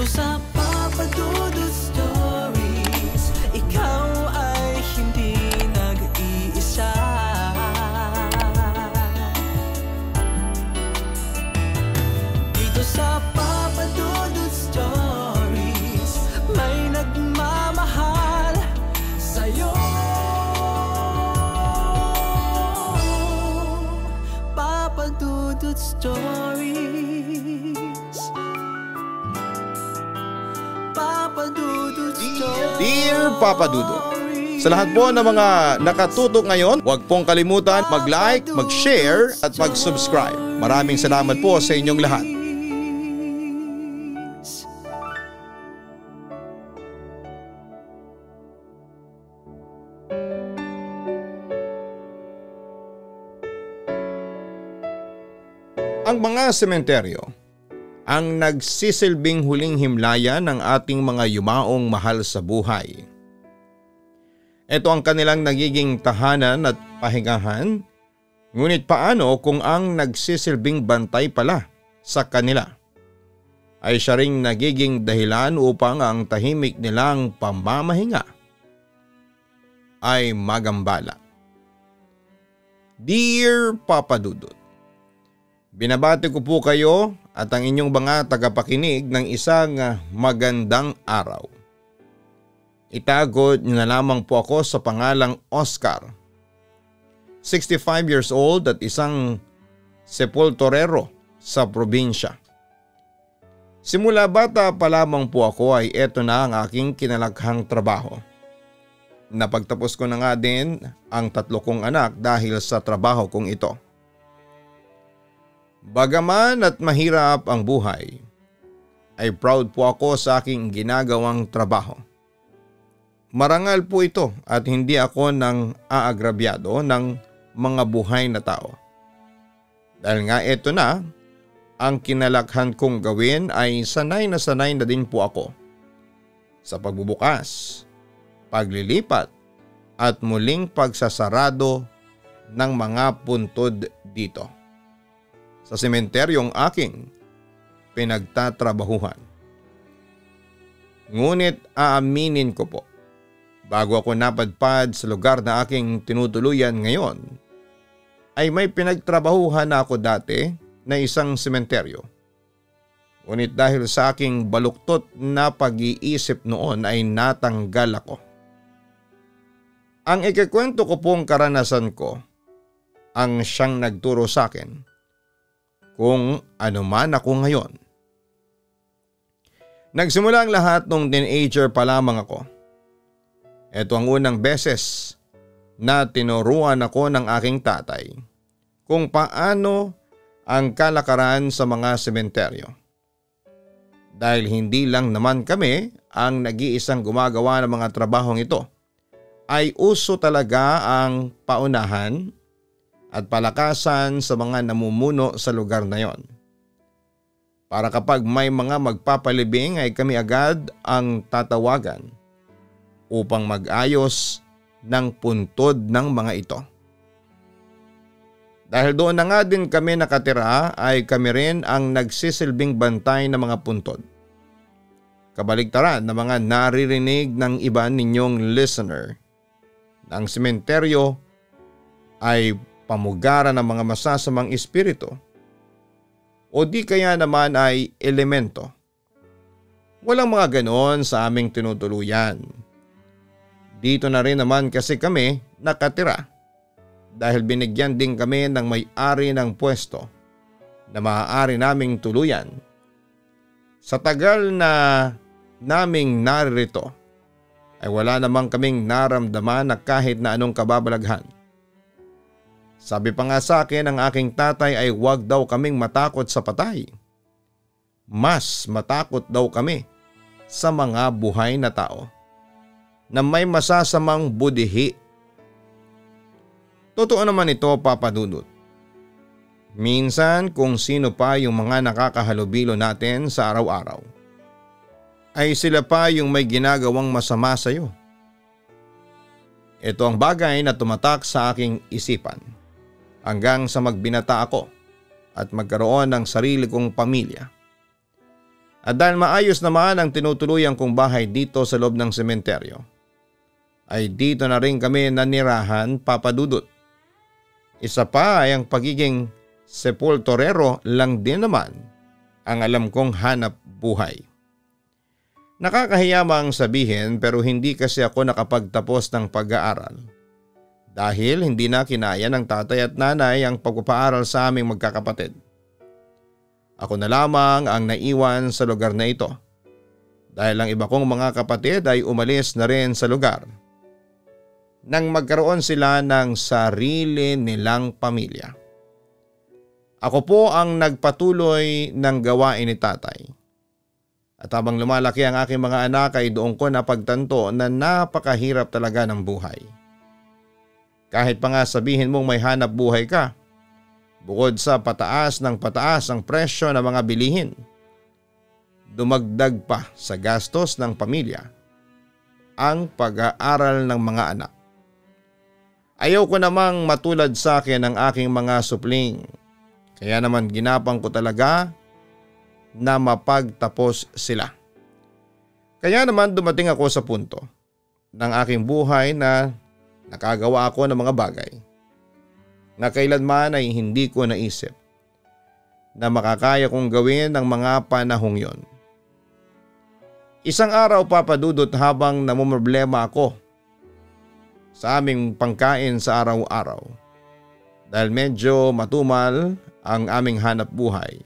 Dito sa Papa Dudut Stories, ikaw ay hindi nag-iisa. Dito sa Papa Dudut Stories, may nagmamahal sa'yo. Papa Dudut Stories, Papa Dudut Stories. Dear Papa Dudut, sa lahat po ng mga nakatutok ngayon, huwag pong kalimutan mag-like, mag-share at mag-subscribe. Maraming salamat po sa inyong lahat. Ang mga sementeryo ang nagsisilbing huling himlayan ng ating mga yumaong mahal sa buhay. Ito ang kanilang nagiging tahanan at pahingahan, ngunit paano kung ang nagsisilbing bantay pala sa kanila ay siya ring nagiging dahilan upang ang tahimik nilang pamamahinga ay magambala. Dear Papa Dudut, binabati ko po kayo at ang inyong mga tagapakinig ng isang magandang araw. Itago niyo na lamang po ako sa pangalang Oscar. 65 years old at isang sepulturero sa probinsya. Simula bata pa lamang po ako ay eto na ang aking kinalakhang trabaho. Napagtapos ko na nga din ang 3 kong anak dahil sa trabaho kong ito. Bagaman at mahirap ang buhay, ay proud po ako sa aking ginagawang trabaho. Marangal po ito at hindi ako nang aagrabyado ng mga buhay na tao. Dahil nga ito na, ang kinalakhan kong gawin ay sanay na din po ako sa pagbubukas, paglilipat at muling pagsasarado ng mga puntod dito sa sementeryong aking pinagtatrabahuhan. Ngunit aaminin ko po, bago ako napadpad sa lugar na aking tinutuluyan ngayon, ay may pinagtrabahuhan na ako dati na isang sementeryo. Ngunit dahil sa aking baluktot na pag-iisip noon ay natanggal ako. Ang ikikwento ko pong karanasan ko ang siyang nagturo sa akin kung ano man ako ngayon. Nagsimula ang lahat nung teenager pa lamang ako. Ito ang unang beses na tinuruan ako ng aking tatay kung paano ang kalakaran sa mga sementeryo. Dahil hindi lang naman kami ang nag-iisang gumagawa ng mga trabahong ito, ay uso talaga ang paunahan at palakasan sa mga namumuno sa lugar na yon. Para kapag may mga magpapalibing ay kami agad ang tatawagan upang mag-ayos ng puntod ng mga ito. Dahil doon na nga din kami nakatira ay kami rin ang nagsisilbing bantay ng mga puntod. Kabaligtaran na mga naririnig ng iba ninyong listener na ang sementeryo ay pamugaran ng mga masasamang espiritu o di kaya naman ay elemento. Walang mga ganoon sa aming tinutuluyan. Dito na rin naman kasi kami nakatira dahil binigyan din kami ng may-ari ng pwesto na maaari naming tuluyan. Sa tagal na naming naririto ay wala namang kaming naramdaman na kahit na anong kababalaghan. Sabi pa nga sa akin ng aking tatay ay huwag daw kaming matakot sa patay. Mas matakot daw kami sa mga buhay na tao na may masasamang budihi. Totoo naman ito, Papa Dudut. Minsan kung sino pa yung mga nakakahalubilo natin sa araw-araw, ay sila pa yung may ginagawang masama sa iyo. Ito ang bagay na tumatak sa aking isipan hanggang sa magbinata ako at magkaroon ng sarili kong pamilya. At dahil maayos naman ang tinutuluyan kong bahay dito sa loob ng sementeryo, ay dito na rin kami nanirahan, Papa Dudut. Isa pa ay ang pagiging sepulturero lang din naman ang alam kong hanap buhay. Nakakahiya mang sabihin pero hindi kasi ako nakapagtapos ng pag-aaral. Dahil hindi na kinaya ng tatay at nanay ang pagpapaaral sa aming magkakapatid. Ako na lamang ang naiwan sa lugar na ito. Dahil ang iba kong mga kapatid ay umalis na rin sa lugar. Nang magkaroon sila ng sarili nilang pamilya. Ako po ang nagpatuloy ng gawain ni tatay. At habang lumalaki ang aking mga anak ay doon ko napagtanto na napakahirap talaga ng buhay. Kahit pa nga sabihin mong may hanap buhay ka, bukod sa pataas ng pataas ang presyo ng mga bilihin, dumagdag pa sa gastos ng pamilya ang pag-aaral ng mga anak. Ayaw ko namang matulad sa akin ang aking mga supling, kaya naman ginapang ko talaga na mapagtapos sila. Kaya naman dumating ako sa punto ng aking buhay na nakagawa ako ng mga bagay na kailanman ay hindi ko naisip na makakaya kong gawin ng mga panahong yon. Isang araw, Papa Dudut, habang namumroblema ako sa aming pangkain sa araw-araw dahil medyo matumal ang aming hanap buhay,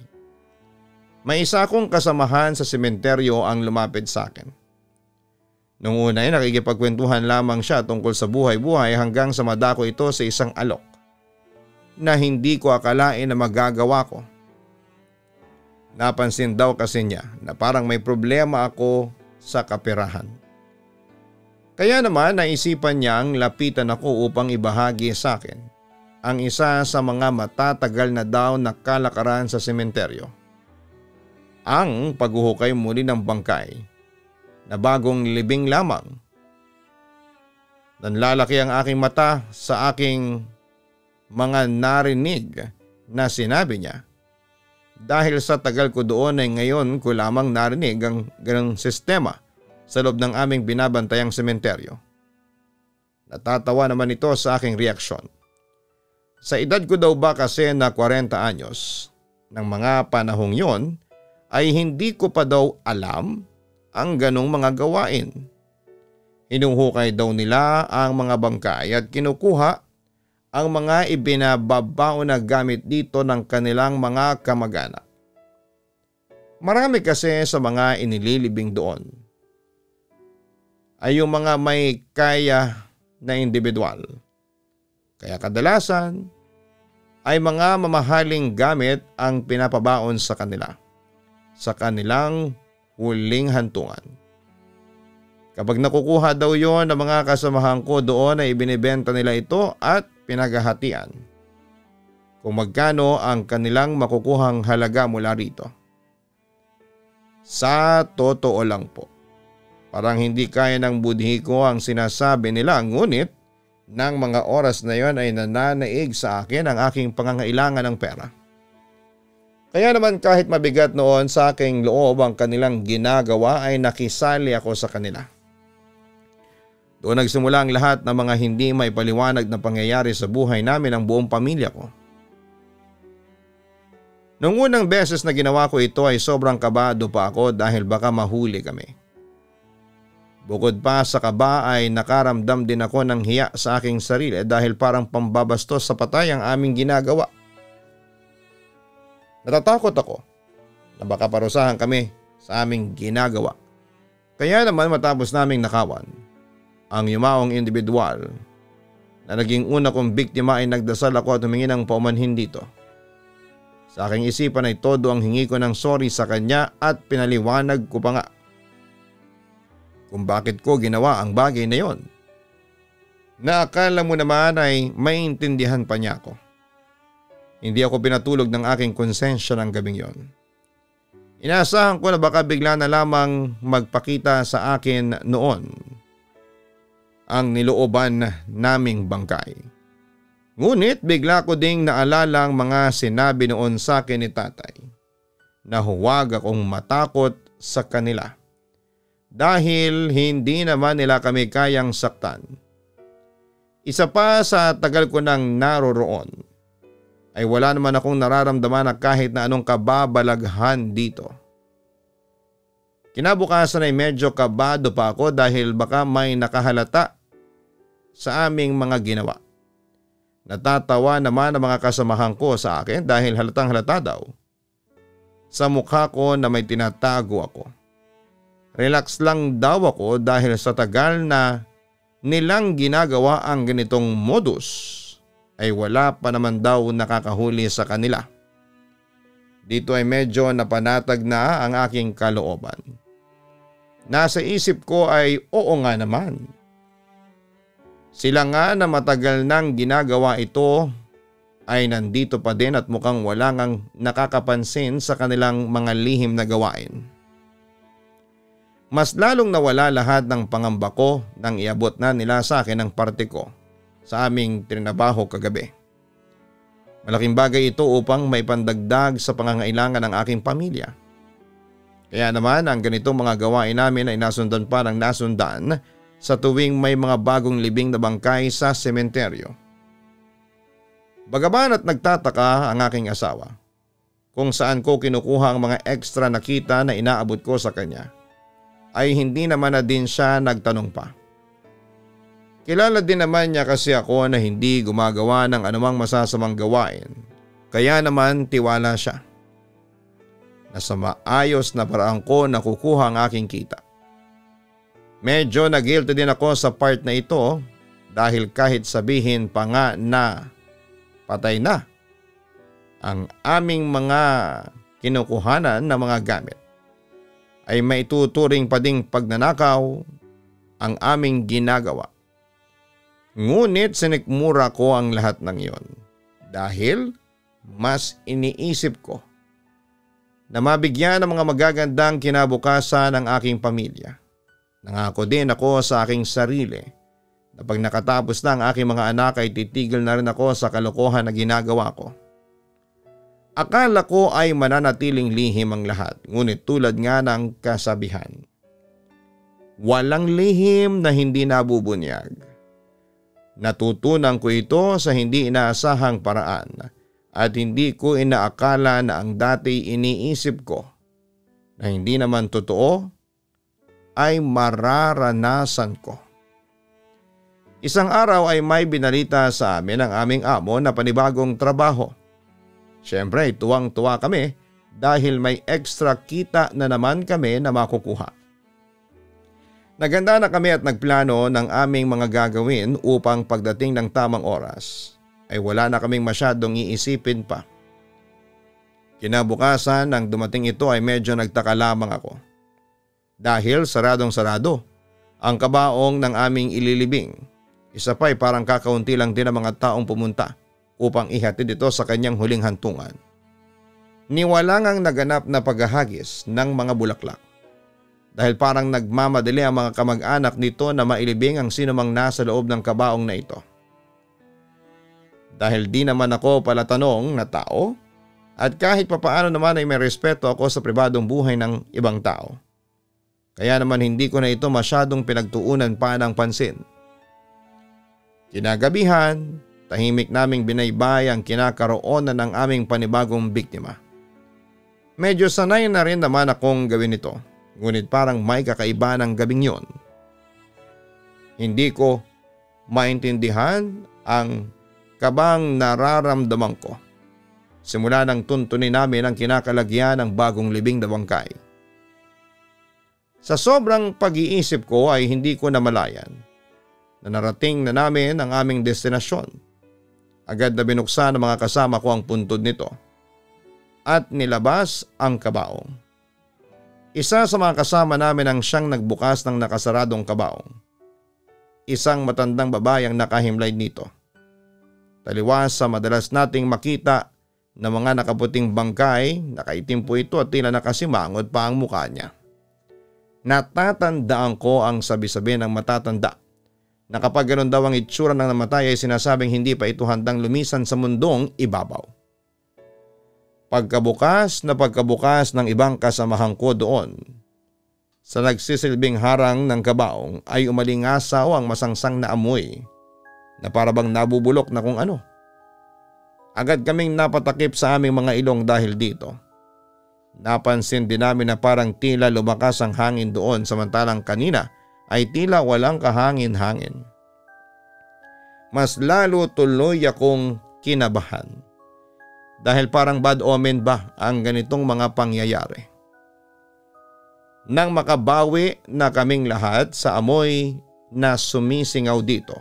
may isa akong kasamahan sa sementeryo ang lumapit sa akin. Nung una ay nakikipagkwentuhan lamang siya tungkol sa buhay-buhay hanggang sa madako ito sa isang alok na hindi ko akalain na magagawa ko. Napansin daw kasi niya na parang may problema ako sa kaperahan. Kaya naman naisipan niyang lapitan ako upang ibahagi sa akin ang isa sa mga matatagal na daw na kalakaran sa sementeryo. Ang paghuhukay muli ng bangkay na bagong libing lamang. Nanlalaki ang aking mata sa aking mga narinig na sinabi niya. Dahil sa tagal ko doon ay ngayon ko lamang narinig ang ganang sistema sa loob ng aming binabantayang sementeryo. Natatawa naman ito sa aking reaksyon. Sa edad ko daw ba kasi na 40 anyos ng mga panahong yon ay hindi ko pa daw alam ang ganong mga gawain. Hinuhukay daw nila ang mga bangkay at kinukuha ang mga ibinababao na gamit dito ng kanilang mga kamag-anak. Marami kasi sa mga inililibing doon ay yung mga may kaya na individual. Kaya kadalasan ay mga mamahaling gamit ang pinapabaon sa kanila sa kanilang huling hantungan. Kapag nakukuha daw yon ng mga kasamahan ko doon ay ibinibenta nila ito at pinaghahatian kung magkano ang kanilang makukuhang halaga mula rito. Sa totoo lang po, parang hindi kaya ng budhi ko ang sinasabi nila, ngunit ng mga oras na yon ay nananaig sa akin ang aking pangangailangan ng pera. Kaya naman kahit mabigat noon sa aking loob ang kanilang ginagawa ay nakisali ako sa kanila. Doon nagsimula ang lahat ng mga hindi may paliwanag na pangyayari sa buhay namin ng buong pamilya ko. Noong unang beses na ginawa ko ito ay sobrang kabado pa ako dahil baka mahuli kami. Bukod pa sa kaba ay nakaramdam din ako ng hiya sa aking sarili dahil parang pambabastos sa patay ang aming ginagawa. Natatakot ako na baka parusahan kami sa aming ginagawa. Kaya naman matapos naming nakawan ang yumaong individual na naging una kong biktima ay nagdasal ako at humingi ng paumanhin dito. Sa aking isipan ay todo ang hingi ko ng sorry sa kanya at pinaliwanag ko pa nga kung bakit ko ginawa ang bagay na yon. Na akala mo naman ay maintindihan pa niya ako. Hindi ako pinatulog ng aking konsensya ng gabing yon. Inaasahan ko na baka bigla na lamang magpakita sa akin noon ang nilooban naming bangkay. Ngunit bigla ko ding naalala ang mga sinabi noon sa akin ni tatay na huwag akong matakot sa kanila. Dahil hindi naman nila kami kayang saktan. Isa pa sa tagal ko nang naroroon ay wala naman akong nararamdaman na kahit na anong kababalaghan dito. Kinabukasan ay medyo kabado pa ako dahil baka may nakahalata sa aming mga ginawa. Natatawa naman ang mga kasamahan ko sa akin dahil halatang halata daw sa mukha ko na may tinatago ako. Relax lang daw ako dahil sa tagal na nilang ginagawa ang ganitong modus ay wala pa naman daw nakakahuli sa kanila. Dito ay medyo napanatag na ang aking kalooban. Nasa isip ko ay oo nga naman. Sila nga na matagal nang ginagawa ito ay nandito pa din at mukhang wala ngang nakakapansin sa kanilang mga lihim na gawain. Mas lalong nawala lahat ng pangamba ko nang iabot na nila sa akin ang parte ko sa aming trinabaho kagabi. Malaking bagay ito upang may pandagdag sa pangangailangan ng aking pamilya. Kaya naman ang ganitong mga gawain namin ay nasundan pa ng nasundan sa tuwing may mga bagong libing na bangkay sa sementeryo. Bagaman at nagtataka ang aking asawa kung saan ko kinukuha ang mga extra na kita na inaabot ko sa kanya, ay hindi naman na din siya nagtanong pa. Kilala din naman niya kasi ako na hindi gumagawa ng anumang masasamang gawain, kaya naman tiwala siya na sa maayos na paraan ko nakukuha ang aking kita. Medyo na-guilty din ako sa part na ito dahil kahit sabihin pa nga na patay na ang aming mga kinukuhanan na mga gamit, ay maituturing pa ding pagnanakaw ang aming ginagawa. Ngunit sinikmura ko ang lahat ng iyon dahil mas iniisip ko na mabigyan ng mga magagandang kinabukasan ng aking pamilya. Nangako din ako sa aking sarili na pag nakatapos na ang aking mga anak ay titigil na rin ako sa kalokohan na ginagawa ko. Akala ko ay mananatiling lihim ang lahat, ngunit tulad nga ng kasabihan, walang lihim na hindi nabubunyag. Natutunan ko ito sa hindi inaasahang paraan at hindi ko inaakala na ang dati iniisip ko na hindi naman totoo ay mararanasan ko. Isang araw ay may binalita sa amin ang aming amo na panibagong trabaho. Siyempre, tuwang-tuwa kami dahil may extra kita na naman kami na makukuha. Naganda na kami at nagplano ng aming mga gagawin upang pagdating ng tamang oras ay wala na kaming masyadong iisipin pa. Kinabukasan nang dumating ito ay medyo nagtaka lamang ako. Dahil saradong-sarado ang kabaong ng aming ililibing. Isa pa ay parang kakaunti lang din ang mga taong pumunta upang ihatid ito sa kanyang huling hantungan. Niwalang ang naganap na paghahagis ng mga bulaklak. Dahil parang nagmamadali ang mga kamag-anak nito na mailibing ang sinumang nasa loob ng kabaong na ito. Dahil di naman ako palatanong na tao at kahit papaano naman ay may respeto ako sa pribadong buhay ng ibang tao. Kaya naman hindi ko na ito masyadong pinagtuunan pa ng pansin. Kinagabihan, tahimik naming binaybay ang kinakaroon ng aming panibagong biktima. Medyo sanay na rin naman akong gawin ito, ngunit parang may kakaiba ng gabing yon. Hindi ko maintindihan ang kabang nararamdaman ko. Simula nang tuntunin namin ang kinakalagyan ng bagong libing na bangkay. Sa sobrang pag-iisip ko ay hindi ko namalayan na narating na namin ang aming destinasyon. Agad na binuksan ng mga kasama ko ang puntod nito at nilabas ang kabaong. Isa sa mga kasama namin ang siyang nagbukas ng nakasaradong kabaong. Isang matandang babae ang nakahimlay nito. Taliwas sa madalas nating makita na mga nakaputing bangkay, nakaitim po ito at tila nakasimangot pa ang mukha niya. Natatandaan ko ang sabi-sabi ng matatanda na kapag ganun daw ang itsura ng namatay ay sinasabing hindi pa ito handang lumisan sa mundong ibabaw. Pagkabukas ng ibang kasamahan ko doon Sa nagsisilbing harang ng kabaong ay umalingasaw ang masangsang na amoy na parabang nabubulok na kung ano. Agad kaming napatakip sa aming mga ilong dahil dito. Napansin din namin na parang tila lumakas ang hangin doon samantalang kanina ay tila walang kahangin-hangin. Mas lalo tuloy akong kinabahan dahil parang bad omen ba ang ganitong mga pangyayari. Nang makabawi na kaming lahat sa amoy na sumisingaw dito,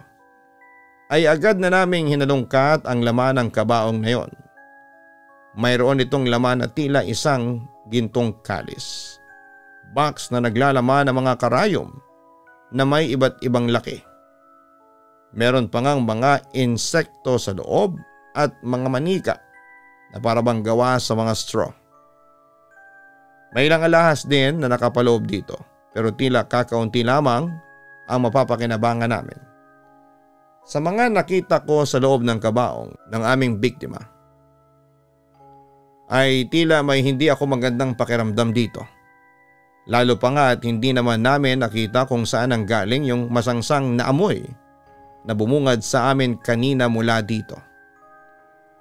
ay agad na naming hinalungkat ang laman ng kabaong na yon. Mayroon itong laman na tila isang gintong kalis. Box na naglalaman ng mga karayom na may iba't ibang laki. Meron pa ngang mga insekto sa loob at mga manika na parabang gawa sa mga straw. May ilang alahas din na nakapaloob dito pero tila kakaunti lamang ang mapapakinabangan namin. Sa mga nakita ko sa loob ng kabaong ng aming biktima ay tila may hindi ako magandang pakiramdam dito. Lalo pa nga at hindi naman namin nakita kung saan ang galing yung masangsang na amoy na bumungad sa amin kanina mula dito.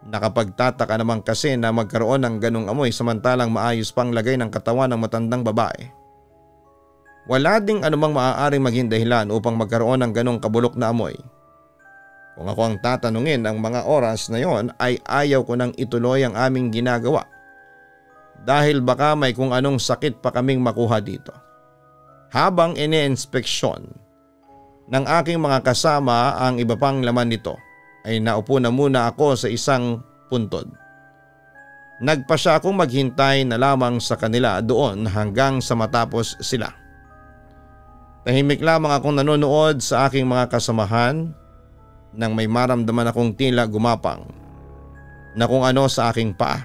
Nakapagtataka naman kasi na magkaroon ng ganong amoy samantalang maayos pang lagay ng katawan ng matandang babae. Wala ding anumang maaaring maging dahilan upang magkaroon ng ganong kabulok na amoy. Kung ako ang tatanungin ang mga oras na yon ay ayaw ko nang ituloy ang aming ginagawa. Dahil baka may kung anong sakit pa kaming makuha dito. Habang ine-inspeksyon ng aking mga kasama ang iba pang laman nito, ay naupo na muna ako sa isang puntod. Nagpa siya akong maghintay na lamang sa kanila doon hanggang sa matapos sila. Tahimik lamang akong nanonood sa aking mga kasamahan nang may maramdaman akong tila gumapang na kung ano sa aking paa.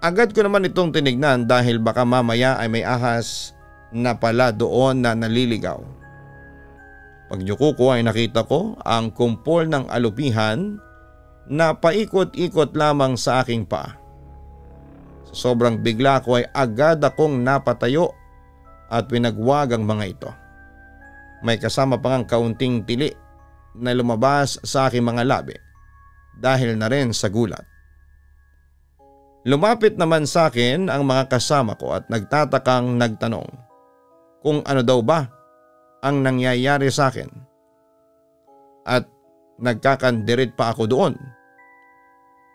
Agad ko naman itong tinignan dahil baka mamaya ay may ahas na pala doon na naliligaw. Pagyuko ko ay nakita ko ang kumpol ng alupihan na paikot-ikot lamang sa aking paa. Sa sobrang bigla ko ay agad akong napatayo at pinagwag ang mga ito. May kasama pa ngang kaunting tili na lumabas sa aking mga labi dahil na rin sa gulat. Lumapit naman sa akin ang mga kasama ko at nagtatakang nagtanong kung ano daw ba ang nangyayari sa akin. At nagkakandirit pa ako doon.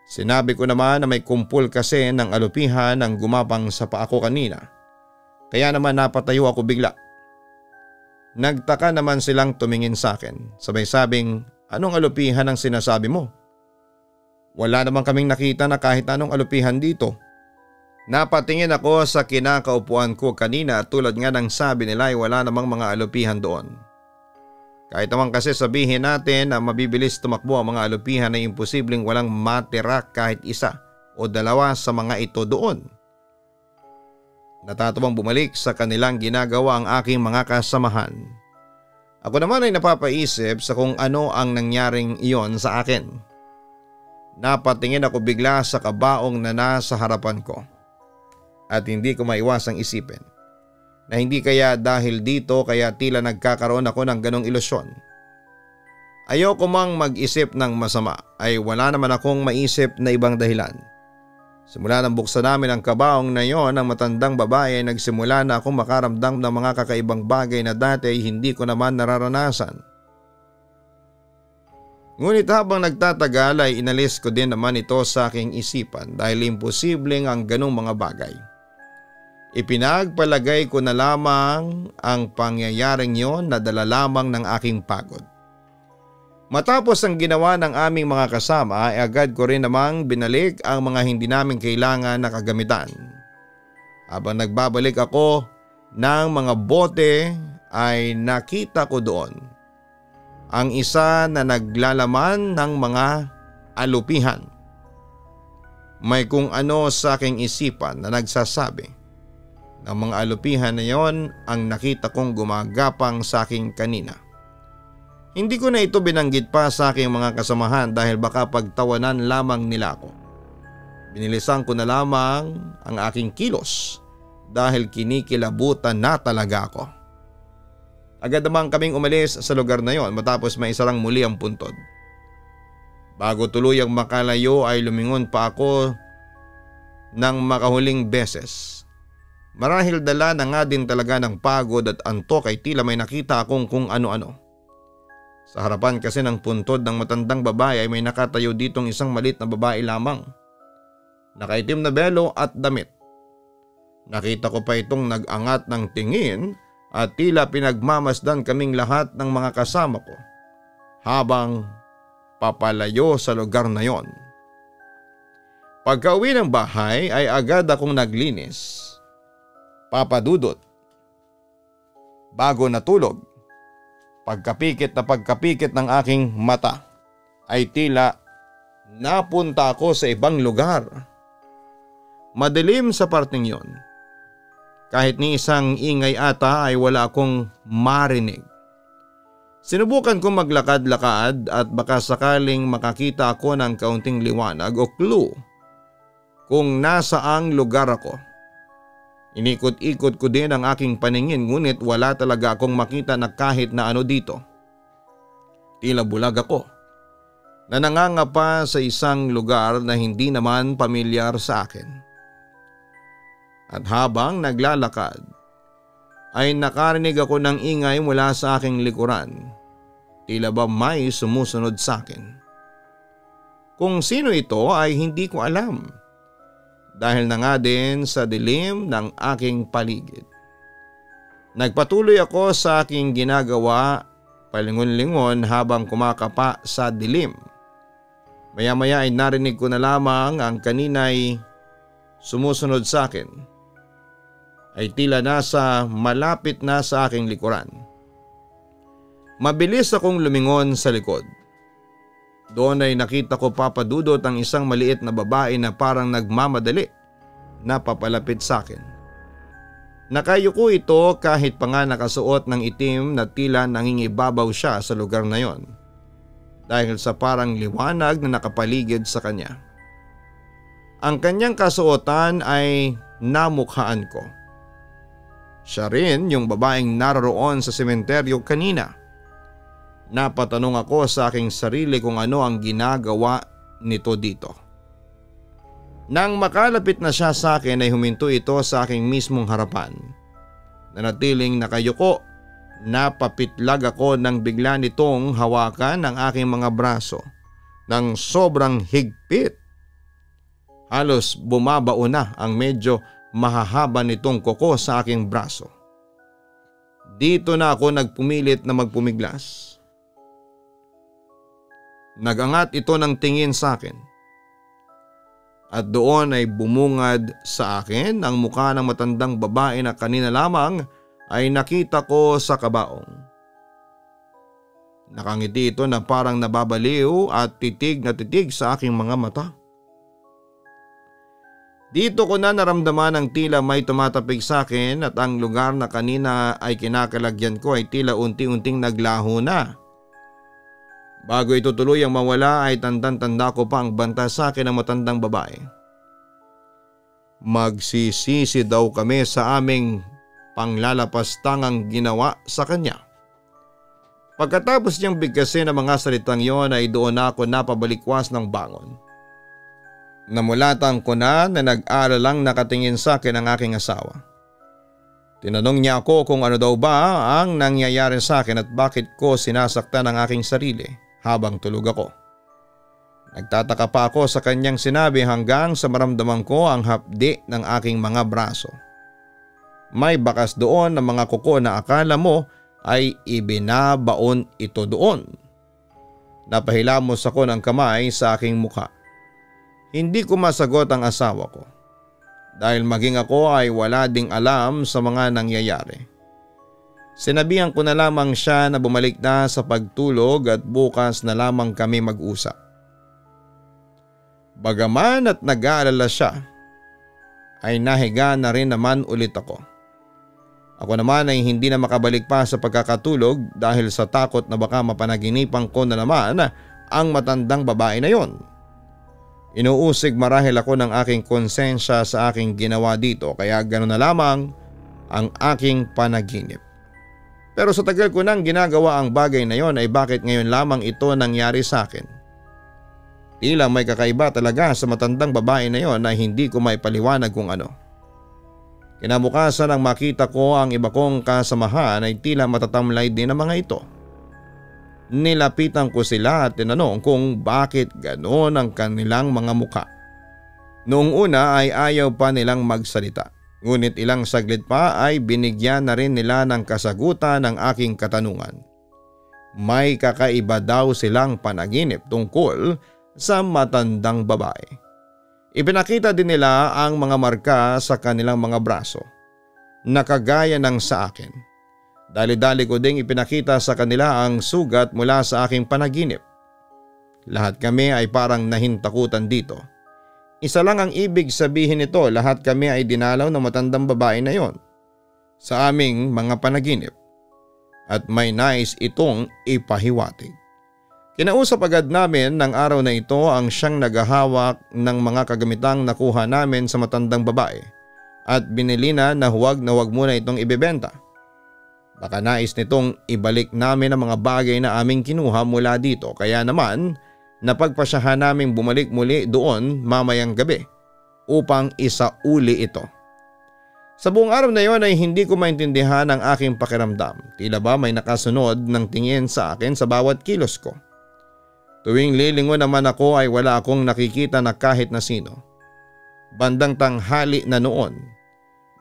Sinabi ko naman na may kumpul kasi ng alupihan ang gumapang sa paa ko kanina. Kaya naman napatayo ako bigla. Nagtaka naman silang tumingin sa akin. Sabay sabing, anong alupihan ang sinasabi mo? Wala naman kaming nakita na kahit anong alupihan dito. Napatingin ako sa kinakaupuan ko kanina tulad nga ng sabi nila ay wala namang mga alupihan doon. Kahit naman kasi sabihin natin na mabibilis tumakbo ang mga alupihan ay imposibleng walang matira kahit isa o dalawa sa mga ito doon. Natatuwang bumalik sa kanilang ginagawa ang aking mga kasamahan. Ako naman ay napapaisip sa kung ano ang nangyaring iyon sa akin. Napatingin ako bigla sa kabaong na nasa harapan ko. At hindi ko maiwasang isipin na hindi kaya dahil dito kaya tila nagkakaroon ako ng ganong ilusyon. Ayoko mang mag-isip ng masama ay wala naman akong maisip na ibang dahilan. Simula nang buksan namin ang kabaong na yon ang matandang babae ay nagsimula na akong makaramdam ng mga kakaibang bagay na dati ay hindi ko naman nararanasan. Ngunit habang nagtatagal ay inalis ko din naman ito sa aking isipan dahil imposibleng ang ganong mga bagay. Ipinagpalagay ko na lamang ang pangyayaring yon na dala lamang ng aking pagod. Matapos ang ginawa ng aming mga kasama ay agad ko rin namang binalik ang mga hindi namin kailangan na kagamitan. Habang nagbabalik ako ng mga bote ay nakita ko doon ang isa na naglalaman ng mga alupihan. May kung ano sa aking isipan na nagsasabi ng mga alupihan na yon ang nakita kong gumagapang sa aking kanina. Hindi ko na ito binanggit pa sa aking mga kasamahan dahil baka pagtawanan lamang nila ako. Binilisan ko na lamang ang aking kilos dahil kinikilabutan na talaga ako. Agad naman kaming umalis sa lugar na yon matapos maisarang muli ang puntod. Bago tuluyang makalayo ay lumingon pa ako ng makahuling beses. Marahil dala na nga din talaga ng pagod at antok ay tila may nakita akong kung ano-ano. Sa harapan kasi ng puntod ng matandang babae ay may nakatayo ditong isang malit na babae lamang. Nakaitim na belo at damit. Nakita ko pa itong nag-angat ng tingin at tila pinagmamasdan kaming lahat ng mga kasama ko habang papalayo sa lugar na yon. Pagka-uwi ng bahay ay agad akong naglinis. Papadudot. Bago natulog, pagkapikit na pagkapikit ng aking mata ay tila napunta ako sa ibang lugar. Madilim sa parting yon. Kahit ni isang ingay ata ay wala akong marinig. Sinubukan kong maglakad-lakad at baka sakaling makakita ako ng kaunting liwanag o clue kung nasaang lugar ako. Inikot-ikot ko din ang aking paningin ngunit wala talaga akong makita na kahit na ano dito. Tila bulag ako na nangangapa sa isang lugar na hindi naman pamilyar sa akin. At habang naglalakad ay nakarinig ako ng ingay mula sa aking likuran. Tila ba may sumusunod sa akin. Kung sino ito ay hindi ko alam. Dahil na nga din sa dilim ng aking paligid. Nagpatuloy ako sa aking ginagawa, palingon-lingon habang kumakapa sa dilim. Maya-maya ay narinig ko na lamang ang kanina'y sumusunod sa akin. Ay tila nasa malapit na sa aking likuran. Mabilis akong lumingon sa likod. Doon ay nakita ko papadudot ang isang maliit na babae na parang nagmamadali na papalapit sa akin. Nakayuko ito kahit pa nga nakasuot ng itim na tila nangingibabaw siya sa lugar na yon dahil sa parang liwanag na nakapaligid sa kanya. Ang kanyang kasuotan ay namukhaan ko. Siya rin yung babaeng naroon sa sementeryo kanina. Napatanong ako sa aking sarili kung ano ang ginagawa nito dito. Nang makalapit na siya sa akin ay huminto ito sa aking mismong harapan. Nanatiling nakayuko, napapitlag ako nang bigla nitong hawakan ang aking mga braso ng sobrang higpit. Halos bumabao na ang medyo mahahaba nitong kuko sa aking braso. Dito na ako nagpumilit na magpumiglas. Nagangat ito ng tingin sa akin. At doon ay bumungad sa akin ang mukha ng matandang babae na kanina lamang ay nakita ko sa kabaong. Nakangiti ito na parang nababaliw at titig na titig sa aking mga mata. Dito ko na naramdaman ang tila may tumatapik sa akin at ang lugar na kanina ay kinakalagyan ko ay tila unti-unting naglaho na. Bago ito tuluyang mawala ay tandang-tanda ko pa ang banta sa akin ng matandang babae. Magsisisi daw kami sa aming panglalapastangang ginawa sa kanya. Pagkatapos niyang bigkasin ang mga salitang yon ay doon ako napabalikwas ng bangon. Namulatan ko na nag-aaral lang nakatingin sa akin ang aking asawa. Tinanong niya ako kung ano daw ba ang nangyayari sa akin at bakit ko sinasaktan ang aking sarili habang tulog ako. Nagtataka pa ako sa kanyang sinabi hanggang sa maramdaman ko ang hapdi ng aking mga braso. May bakas doon ng mga kuko na akala mo ay ibinabaon ito doon. Napahilamos ako ng kamay sa aking mukha. Hindi ko masagot ang asawa ko dahil maging ako ay wala ding alam sa mga nangyayari. Sinabihan ko na lamang siya na bumalik na sa pagtulog at bukas na lamang kami mag-usap. Bagaman at nag-aalala siya, ay nahiga na rin naman ulit ako. Ako naman ay hindi na makabalik pa sa pagkakatulog dahil sa takot na baka mapanaginipan ko na naman ang matandang babae na yon. Inuusig marahil ako ng aking konsensya sa aking ginawa dito kaya gano'n na lamang ang aking panaginip. Pero sa tagal ko nang ginagawa ang bagay na yon ay bakit ngayon lamang ito nangyari sa akin? Tila may kakaiba talaga sa matandang babae na yon na hindi ko maipaliwanag kung ano. Kinabukasan nang makita ko ang iba kong kasamahan ay tila matatamlay din ang mga ito. Nilapitan ko sila at tinanong kung bakit ganoon ang kanilang mga mukha. Noong una ay ayaw pa nilang magsalita. Ngunit ilang saglit pa ay binigyan na rin nila ng kasagutan ng aking katanungan. May kakaiba daw silang panaginip tungkol sa matandang babae. Ipinakita din nila ang mga marka sa kanilang mga braso na kagaya ng sa akin. Dali-dali ko ding ipinakita sa kanila ang sugat mula sa aking panaginip. Lahat kami ay parang nahintakutan dito. Isa lang ang ibig sabihin nito, lahat kami ay dinalaw ng matandang babae na yon sa aming mga panaginip at may nais itong ipahiwatig. Kinausap agad namin ng araw na ito ang siyang naghahawak ng mga kagamitang nakuha namin sa matandang babae at binili na huwag muna itong ibebenta. Baka nais nitong ibalik namin ang mga bagay na aming kinuha mula dito kaya naman napagpasyahan naming bumalik muli doon mamayang gabi upang isauli ito. Sa buong araw na yon ay hindi ko maintindihan ang aking pakiramdam. Tila ba may nakasunod ng tingin sa akin sa bawat kilos ko. Tuwing lilingon naman ako ay wala akong nakikita na kahit na sino. Bandang tanghali na noon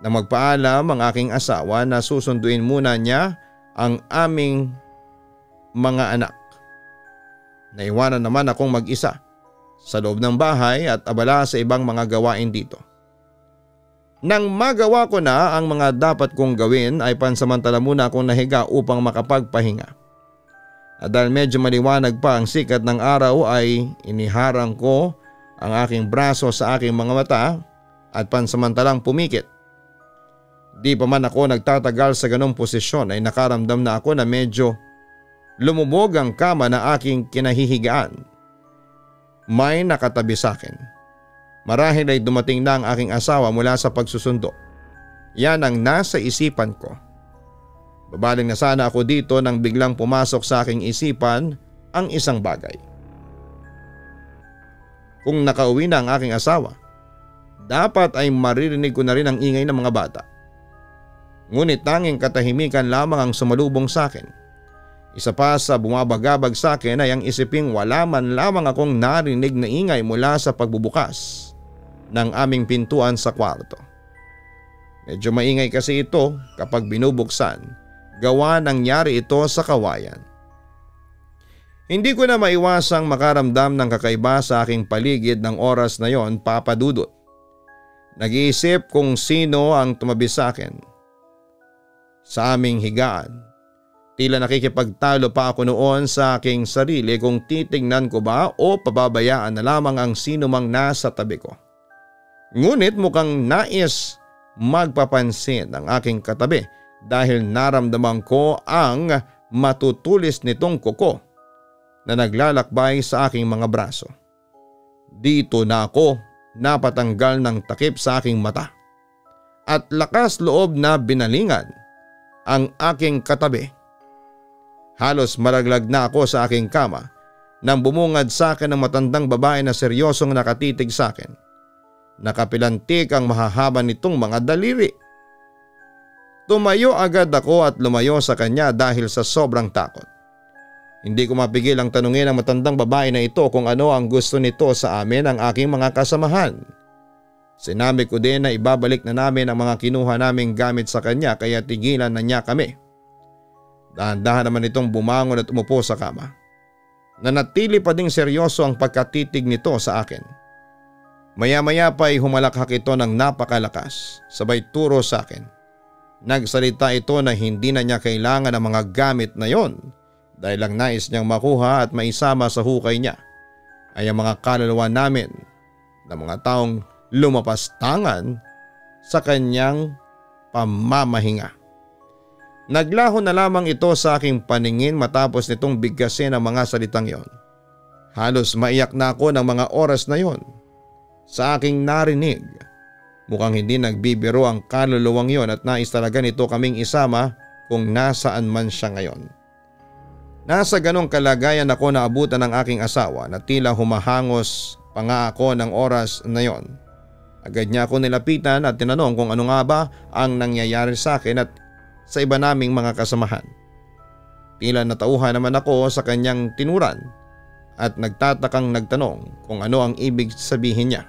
na magpaalam ang aking asawa na susunduin muna niya ang aming mga anak. Naiwanan naman akong mag-isa sa loob ng bahay at abala sa ibang mga gawain dito. Nang magawa ko na ang mga dapat kong gawin ay pansamantala muna akong nahiga upang makapagpahinga. At dahil medyo maliwanag pa ang sikat ng araw ay iniharang ko ang aking braso sa aking mga mata at pansamantalang pumikit. Di pa man ako nagtatagal sa ganong posisyon ay nakaramdam na ako na medyo lumubog ang kama na aking kinahihigaan. May nakatabi sa akin. Marahil ay dumating na ang aking asawa mula sa pagsusundo. Yan ang nasa isipan ko. Babaling na sana ako dito nang biglang pumasok sa aking isipan ang isang bagay. Kung nakauwi na ang aking asawa, dapat ay maririnig ko na rin ang ingay ng mga bata. Ngunit tanging katahimikan lamang ang sumalubong sa akin. Isa pa sa bumabagabag sa akin ay ang isiping wala man lamang akong narinig na ingay mula sa pagbubukas ng aming pintuan sa kwarto. Medyo maingay kasi ito kapag binubuksan. Gawa nangyari ito sa kawayan. Hindi ko na maiwasang makaramdam ng kakaiba sa aking paligid ng oras na yon, Papa Dudut. Nag-iisip kung sino ang tumabi sa akin. Sa aming higaan, tila nakikipagtalo pa ako noon sa aking sarili kung titingnan ko ba o pababayaan na lamang ang sino mang nasa tabi ko. Ngunit mukhang nais magpapansin ang aking katabi dahil naramdaman ko ang matutulis nitong kuko na naglalakbay sa aking mga braso. Dito na ako napatanggal ng takip sa aking mata at lakas loob na binalingan ang aking katabi. Halos malaglag na ako sa aking kama nang bumungad sa akin ang matandang babae na seryosong nakatitig sa akin. Nakapilantik ang mahahaba nitong mga daliri. Tumayo agad ako at lumayo sa kanya dahil sa sobrang takot. Hindi ko mapigil ang tanungin ng matandang babae na ito kung ano ang gusto nito sa amin ang aking mga kasamahan. Sinabi ko din na ibabalik na namin ang mga kinuha naming gamit sa kanya kaya tigilan na niya kami. Dahan-dahan naman itong bumangon at umupo sa kama. Nanatili pa ding seryoso ang pagkatitig nito sa akin. Maya-maya pa ay humalakhak ito ng napakalakas, sabay turo sa akin. Nagsalita ito na hindi na niya kailangan ng mga gamit na yon dahil lang nais niyang makuha at maisama sa hukay niya ay ang mga kaluluwa namin na mga taong lumapastangan sa kanyang pamamahinga. Naglaho na lamang ito sa aking paningin matapos nitong bigkasin ang mga salitang yon. Halos maiyak na ako ng mga oras na yon sa aking narinig. Mukhang hindi nagbibiro ang kaluluwang yon at nais talaga nito kaming isama kung nasaan man siya ngayon. Nasa ganong kalagayan ako naabutan ng aking asawa na tila humahangos pa nga ako ng oras na yon. Agad niya ako nilapitan at tinanong kung ano nga ba ang nangyayari sa akin at sa iba naming mga kasamahan. Tila natauhan naman ako sa kanyang tinuran at nagtatakang nagtanong kung ano ang ibig sabihin niya.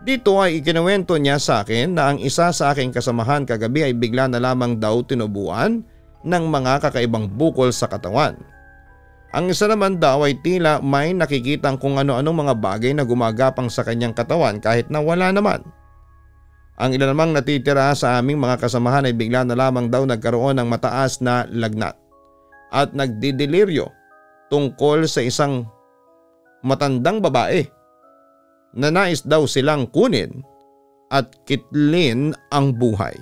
Dito ay ikinuwento niya sa akin na ang isa sa aking kasamahan kagabi ay bigla na lamang daw tinubuan ng mga kakaibang bukol sa katawan. Ang isa naman daw ay tila may nakikitang kung ano-anong mga bagay na gumagapang sa kanyang katawan kahit na wala naman. Ang ilan namang natitira sa aming mga kasamahan ay bigla na lamang daw nagkaroon ng mataas na lagnat at nagdideliryo tungkol sa isang matandang babae na nais daw silang kunin at kitlin ang buhay.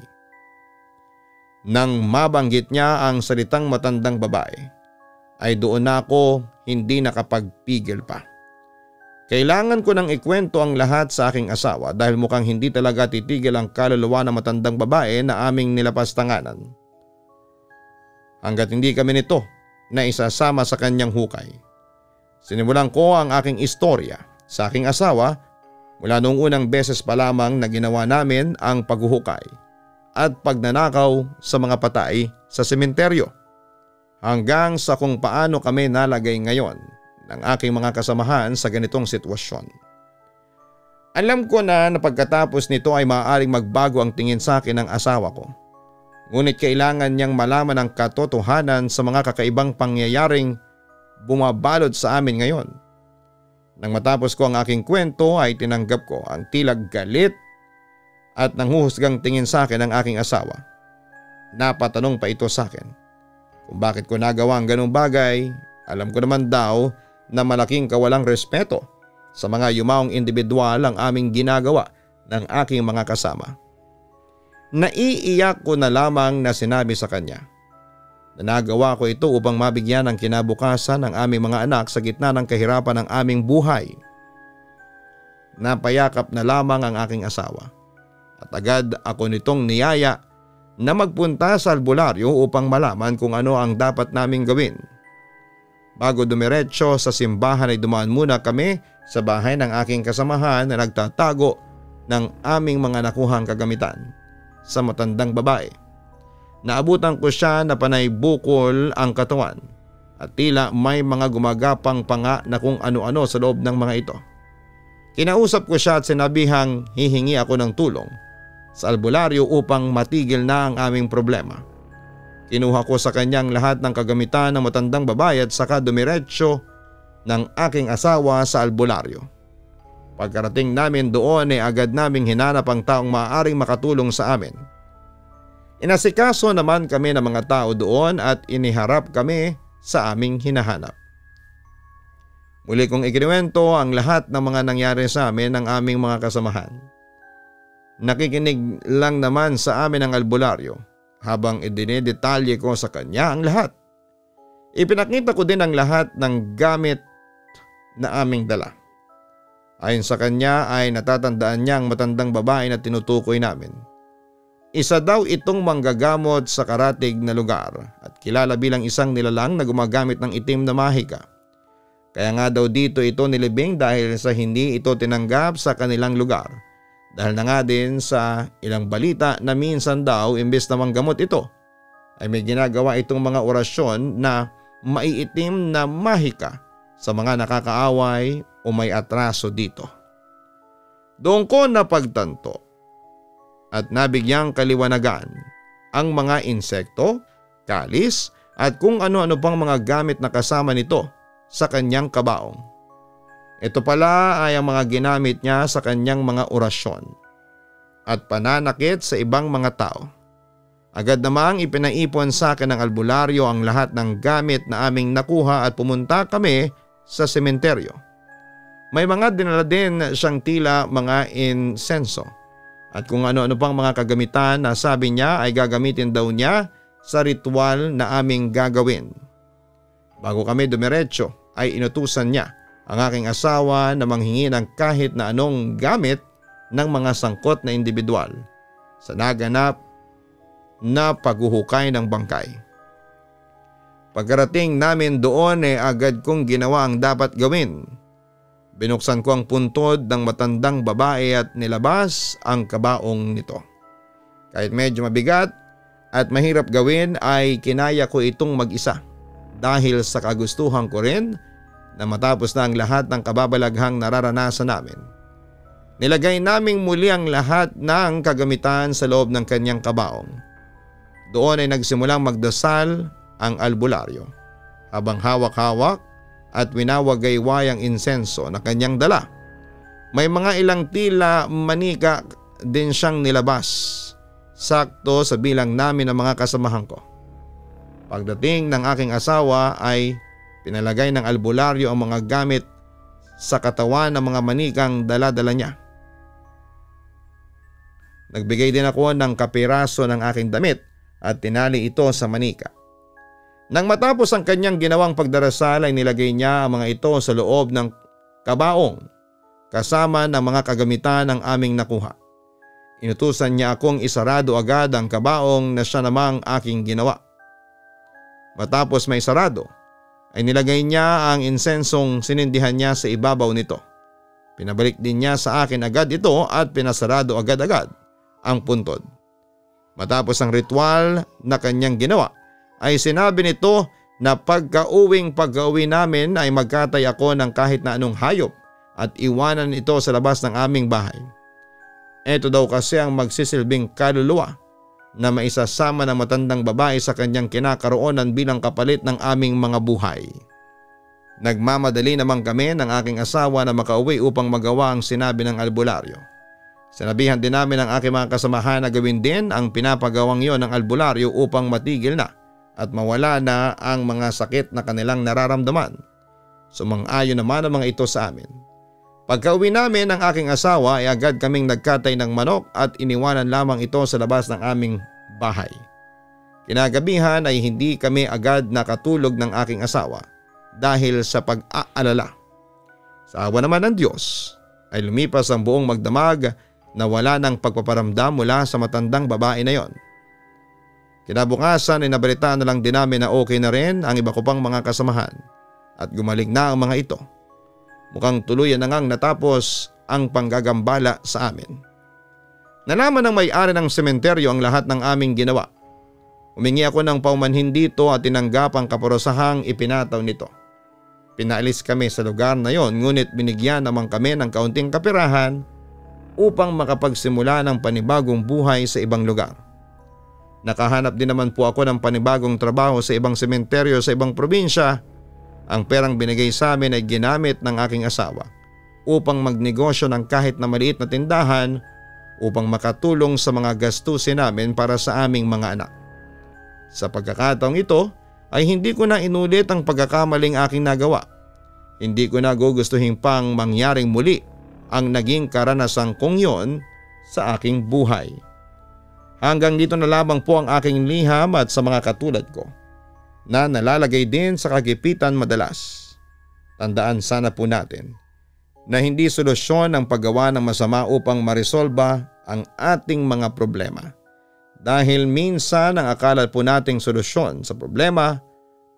Nang mabanggit niya ang salitang matandang babae, ay doon na ako hindi nakapagpigil pa. Kailangan ko nang ikwento ang lahat sa aking asawa dahil mukhang hindi talaga titigil ang kaluluwa ng matandang babae na aming nilapastanganan. Hanggat hindi kami nito na isasama sa kanyang hukay. Sinimulan ko ang aking istorya sa aking asawa mula noong unang beses pa lamang na ginawa namin ang paghuhukay at pagnanakaw sa mga patay sa sementeryo hanggang sa kung paano kami nalagay ngayon ng aking mga kasamahan sa ganitong sitwasyon. Alam ko na pagkatapos nito ay maaaring magbago ang tingin sa akin ng asawa ko. Ngunit kailangan niyang malaman ang katotohanan sa mga kakaibang pangyayaring bumabalot sa amin ngayon. Nang matapos ko ang aking kwento ay tinanggap ko ang tila galit at nanghuhusgang tingin sa akin ng aking asawa. Napatanong pa ito sa akin kung bakit ko nagawa ang ganung bagay. Alam ko naman daw na malaking kawalang respeto sa mga yumaong individual ang aming ginagawa ng aking mga kasama. Naiiyak ko na lamang na sinabi sa kanya na nagawa ko ito upang mabigyan ng kinabukasan ng aming mga anak sa gitna ng kahirapan ng aming buhay. Napayakap na lamang ang aking asawa at agad ako nitong niyaya na magpunta sa albularyo upang malaman kung ano ang dapat naming gawin. Bago dumiretso sa simbahan ay dumaan muna kami sa bahay ng aking kasamahan na nagtatago ng aming mga nakuhang kagamitan sa matandang babae. Naabutan ko siya na panay bukol ang katawan at tila may mga gumagapang pa nga na kung ano-ano sa loob ng mga ito. Kinausap ko siya at sinabihang hihingi ako ng tulong sa albularyo upang matigil na ang aming problema. Kinuha ko sa kanyang lahat ng kagamitan ng matandang babae at saka dumiretso ng aking asawa sa albularyo. Pagkarating namin doon ay agad naming hinanap ang taong maaaring makatulong sa amin. Inasikaso naman kami ng mga tao doon at iniharap kami sa aming hinahanap. Muli kong ikinuwento ang lahat ng mga nangyari sa amin ng aming mga kasamahan. Nakikinig lang naman sa amin ang albularyo habang idinidetalye ko sa kanya ang lahat. Ipinakita ko din ang lahat ng gamit na aming dala. Ayon sa kanya ay natatandaan niya ang matandang babae na tinutukoy namin. Isa daw itong manggagamot sa karatig na lugar at kilala bilang isang nilalang na gumagamit ng itim na mahika. Kaya nga daw dito ito nilibing dahil sa hindi ito tinanggap sa kanilang lugar. Dahil na nga din sa ilang balita na minsan daw imbes na manggamot ito ay may ginagawa itong mga orasyon na maiitim na mahika sa mga nakakaaway o may atraso dito. Doon ko napagtanto at nabigyang kaliwanagan ang mga insekto, kalis at kung ano-ano pang mga gamit na kasama nito sa kanyang kabaong. Ito pala ay ang mga ginamit niya sa kanyang mga orasyon at pananakit sa ibang mga tao. Agad namang ipinaipon sa akin ng albularyo ang lahat ng gamit na aming nakuha at pumunta kami sa sementeryo. May mga dinala din siyang tila mga insenso at kung ano-ano pang mga kagamitan na sabi niya ay gagamitin daw niya sa ritual na aming gagawin. Bago kami dumiretso ay inutusan niya ang aking asawa na manghingi ng kahit na anong gamit ng mga sangkot na individual sa naganap na paghuhukay ng bangkay. Pagkarating namin doon agad kong ginawa ang dapat gawin. Binuksan ko ang puntod ng matandang babae at nilabas ang kabaong nito. Kahit medyo mabigat at mahirap gawin ay kinaya ko itong mag-isa dahil sa kagustuhan ko rin na matapos na ang lahat ng kababalaghang nararanasan namin. Nilagay naming muli ang lahat ng kagamitan sa loob ng kanyang kabaong. Doon ay nagsimulang magdasal ang albularyo habang hawak-hawak at winawagayway ang insenso na kanyang dala. May mga ilang tila manika din siyang nilabas, sakto sa bilang namin ng mga kasamahan ko. Pagdating ng aking asawa ay pinalagay ng albularyo ang mga gamit sa katawan ng mga manikang dala-dala niya. Nagbigay din ako ng kapiraso ng aking damit at tinali ito sa manika. Nang matapos ang kanyang ginawang pagdarasal ay nilagay niya ang mga ito sa loob ng kabaong kasama ng mga kagamitan ng aming nakuha. Inutusan niya akong isarado agad ang kabaong na siya namang aking ginawa. Matapos may sarado ay nilagay niya ang insensong sinindihan niya sa ibabaw nito. Pinabalik din niya sa akin agad ito at pinasarado agad-agad ang puntod. Matapos ang ritual na kanyang ginawa ay sinabi nito na pagka-uwi namin ay magkatay ako ng kahit na anong hayop at iwanan ito sa labas ng aming bahay. Ito daw kasi ang magsisilbing kaluluwa na maisasama ng matandang babae sa kanyang kinakaroonan bilang kapalit ng aming mga buhay. Nagmamadali naman kami ng aking asawa na makauwi upang magawa ang sinabi ng albularyo. Sinabihan din namin ang aking mga kasamahan na gawin din ang pinapagawang yon ng albularyo upang matigil na at mawala na ang mga sakit na kanilang nararamdaman. Sumang-ayon naman ang mga ito sa amin. Pagka-uwi namin ng aking asawa ay agad kaming nagkatay ng manok at iniwanan lamang ito sa labas ng aming bahay. Kinagabihan ay hindi kami agad nakatulog ng aking asawa dahil sa pag-aalala. Sa awa naman ng Diyos ay lumipas ang buong magdamag na wala ng pagpaparamdam mula sa matandang babae na yon. Kinabukasan ay nabalitaan na lang din namin na okay na rin ang iba ko pang mga kasamahan at gumaling na ang mga ito. Mukhang tuluyan na ngang natapos ang panggagambala sa amin. Nalaman ng may-ari ng sementeryo ang lahat ng aming ginawa. Humingi ako ng paumanhin dito at tinanggap ang kaparosahang ipinataw nito. Pinaalis kami sa lugar na yon ngunit binigyan naman kami ng kaunting kapirahan upang makapagsimula ng panibagong buhay sa ibang lugar. Nakahanap din naman po ako ng panibagong trabaho sa ibang sementeryo sa ibang probinsya. Ang perang binigay sa amin ay ginamit ng aking asawa upang magnegosyo ng kahit na maliit na tindahan upang makatulong sa mga gastusin namin para sa aming mga anak. Sa pagkakataong ito ay hindi ko na inulit ang pagkakamaling aking nagawa. Hindi ko na gugustuhin pang mangyaring muli ang naging karanasan kong yon sa aking buhay. Hanggang dito na lamang po ang aking liham at sa mga katulad ko na nalalagay din sa kagipitan madalas. Tandaan sana po natin na hindi solusyon ang paggawa ng masama upang marisolba ang ating mga problema. Dahil minsan ang akala po nating solusyon sa problema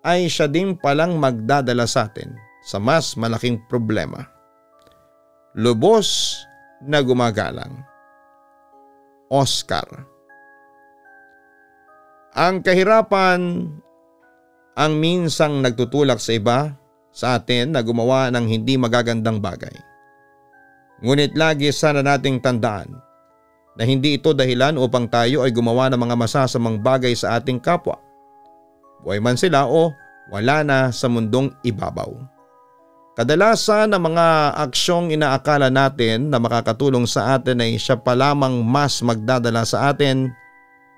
ay siya din palang magdadala sa atin sa mas malaking problema. Lubos na gumagalang. Oscar. Ang kahirapan ang minsang nagtutulak sa iba sa atin na gumawa ng hindi magagandang bagay. Ngunit lagi sana nating tandaan na hindi ito dahilan upang tayo ay gumawa ng mga masasamang bagay sa ating kapwa. Buhay man sila o wala na sa mundong ibabaw. Kadalasan ang mga aksyong inaakala natin na makakatulong sa atin ay siya pa lamang mas magdadala sa atin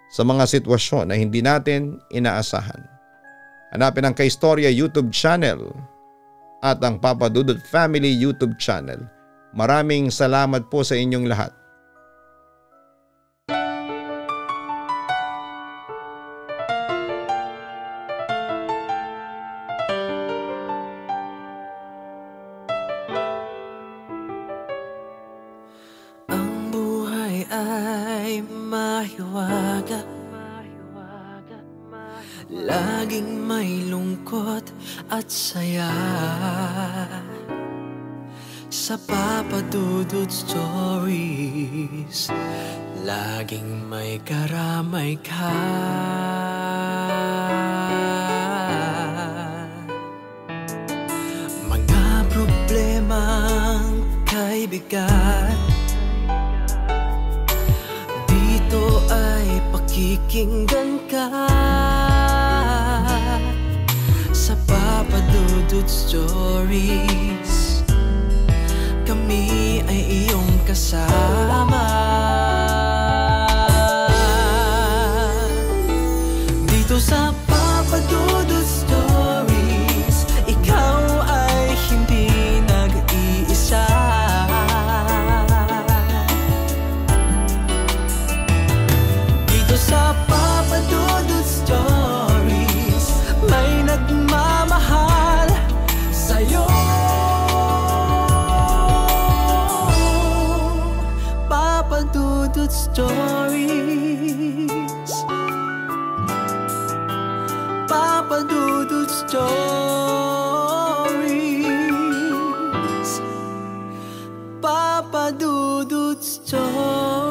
sa mga sitwasyon na hindi natin inaasahan. Hanapin ang Kaistorya YouTube channel at ang Papa Dudut Family YouTube channel. Maraming salamat po sa inyong lahat. ay mahiwaga, laging may lungkot at saya. Sa Papa Dudut Stories, laging may karamay ka. Mga problemang kay bigat, dito ay pakikinggan ka. Sa Papa Dudut Stories, kami ay iyong kasama. Dito sa Papa Dudut Stories, ikaw ay hindi nag-iisa. Dito sa Papa Dudut Stories, may nagmamahal sa'yo. Papa Dudut Stories, Papa Dudut Stories, Papa Dudut Stories.